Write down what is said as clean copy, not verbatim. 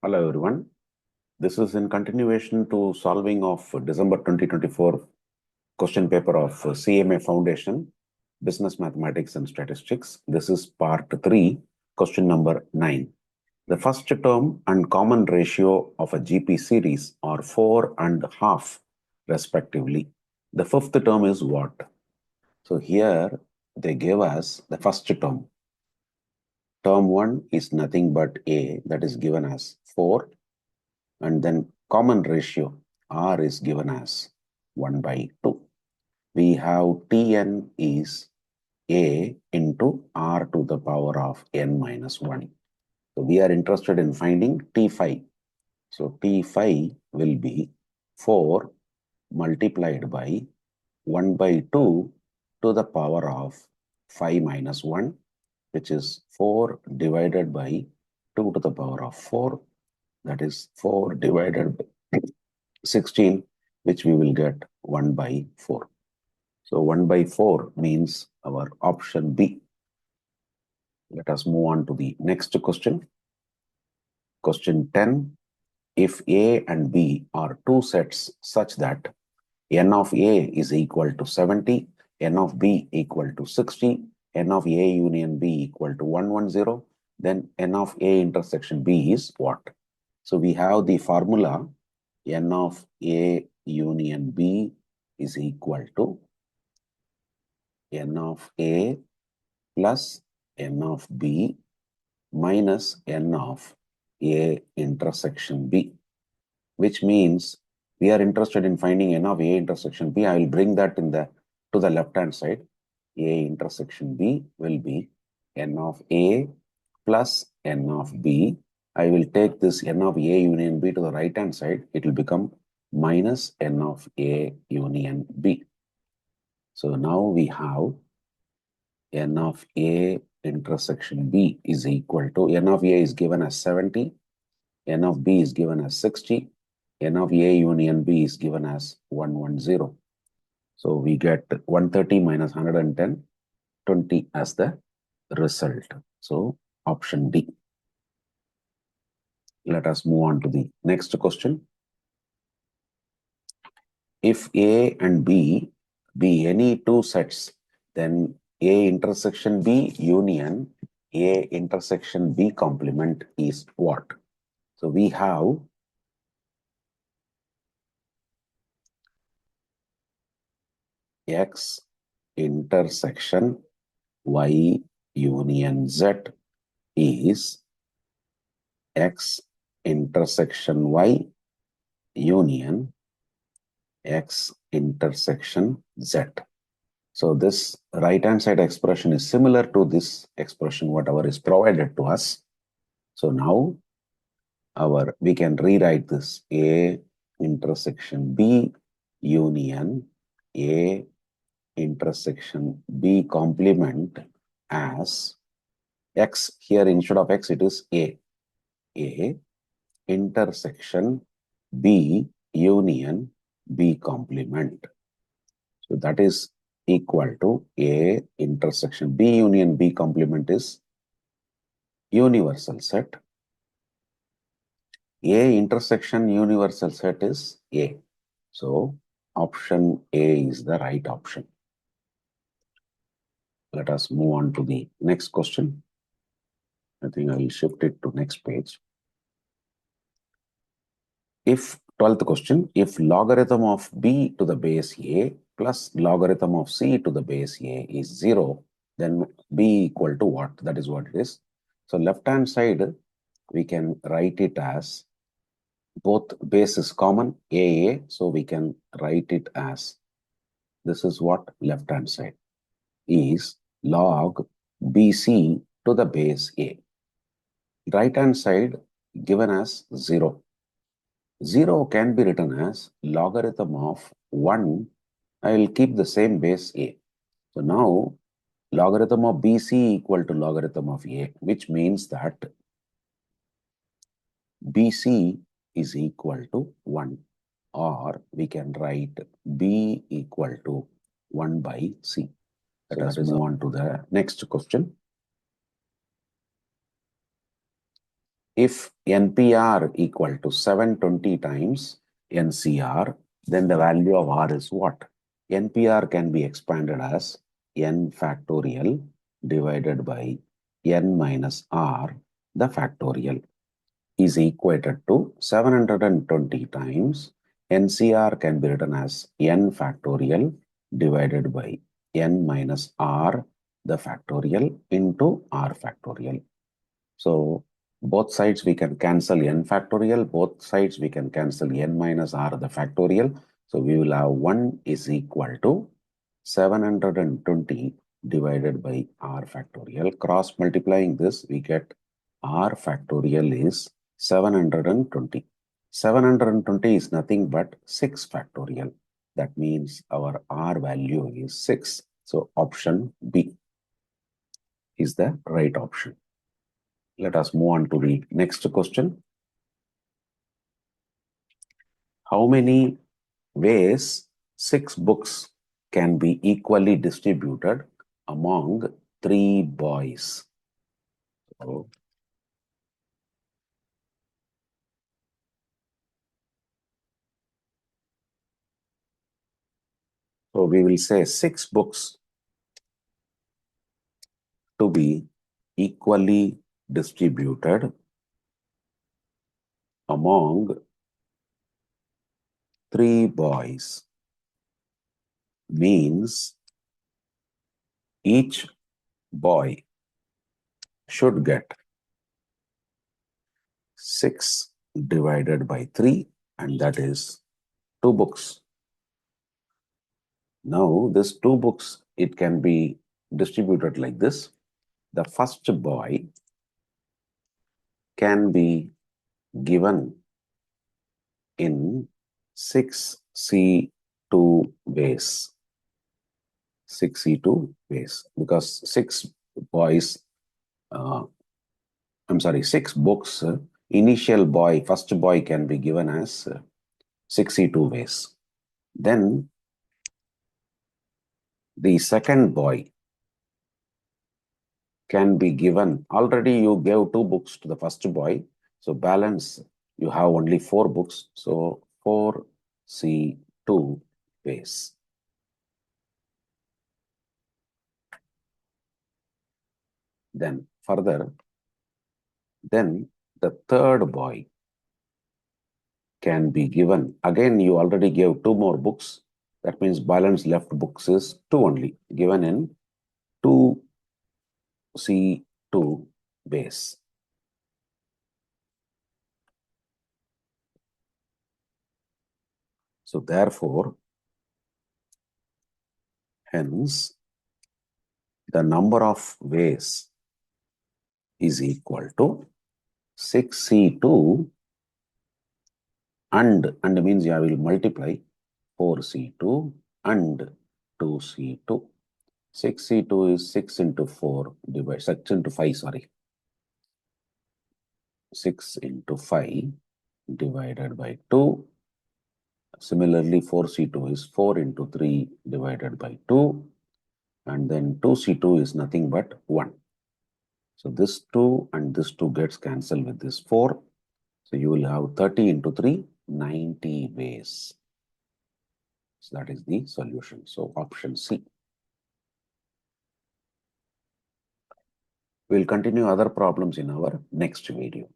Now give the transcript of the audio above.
Hello everyone. This is in continuation to solving of December 2024 question paper of CMA Foundation, Business Mathematics and Statistics. This is part 3, question number 9. The first term and common ratio of a GP series are 4.5 respectively. The fifth term is what? So here they gave us the first term. Term 1 is nothing but A, that is given as 4. And then common ratio R is given as 1/2. We have Tn is A into R to the power of n minus 1. So we are interested in finding T5. So T5 will be 4 multiplied by 1/2 to the power of 5 minus 1, which is 4 divided by 2 to the power of 4. That is 4 divided by 16, which we will get 1/4. So 1/4 means our option B. Let us move on to the next question. Question 10. If A and B are two sets such that n of A is equal to 70, n of B equal to 60, n of A union B equal to 110, then n of A intersection B is what? So we have the formula n of A union B is equal to n of A plus n of B minus n of A intersection B, which means we are interested in finding n of A intersection B. I will bring that to the left hand side. A intersection B will be n of A plus n of B. I will take this n of A union B to the right hand side. It will become minus n of A union B. So now we have n of A intersection B is equal to n of A is given as 70, n of B is given as 60, n of A union B is given as 110. So we get 130 minus 110, 20 as the result. So option D. Let us move on to the next question. If A and B be any two sets, then A intersection B union A intersection B complement is what? So we have X intersection Y union Z is X intersection Y union X intersection Z. So this right hand side expression is similar to this expression, whatever is provided to us. So now we can rewrite this A intersection B union A intersection B complement as X. Here instead of X it is A intersection B union B complement. So that is equal to A intersection B union B complement is universal set. A intersection universal set is A. So option A is the right option. Let us move on to the next question. I think I will shift it to next page. If 12th question, if logarithm of B to the base A plus logarithm of C to the base A is 0, then B equal to what? That is what it is. So left hand side, we can write it as both base is common, AA, so we can write it as, this is what left hand side is log BC to the base A. Right hand side given as 0. 0 can be written as logarithm of 1. I will keep the same base A. So now logarithm of BC equal to logarithm of A, which means that BC is equal to 1, or we can write B equal to 1/C. Let us move on to the next question. if NPR equal to 720 times NCR, then the value of R is what? NPR can be expanded as N factorial divided by N minus R, the factorial, is equated to 720 times NCR can be written as N factorial divided by N minus R, the factorial, into R factorial. So both sides we can cancel N factorial, both sides we can cancel N minus R, the factorial. So we will have 1 is equal to 720 divided by R factorial. Cross multiplying this, we get R factorial is 720. 720 is nothing but 6 factorial. That means our R value is 6. So option B is the right option. Let us move on to the next question. How many ways 6 books can be equally distributed among 3 boys? So we will say 6 books to be equally distributed among 3 boys means each boy should get 6 divided by 3, and that is 2 books. Now, this 2 books, it can be distributed like this. The first boy can be given in 6C2 ways. 6C2 ways, because 6 boys, 6 books, initial boy, first boy can be given as 6C2 ways. Then the second boy can be given, already you gave 2 books to the first boy, so balance, you have only 4 books, so 4C2 ways. Then further, then the third boy can be given, again you already gave 2 more books, that means balance left books is 2 only, given in 2C2 ways. So therefore, hence, the number of ways is equal to 6C2 and means I will multiply 4C2 and 2C2. 6C2 is 6 into 4 divided 6 into 5, sorry. 6 into 5 divided by 2. Similarly, 4C2 is 4 into 3 divided by 2. And then 2C2 is nothing but 1. So this 2 and this 2 gets cancelled with this 4. So you will have 30 into 3, 90 ways. So that is the solution. So option C. We'll continue other problems in our next video.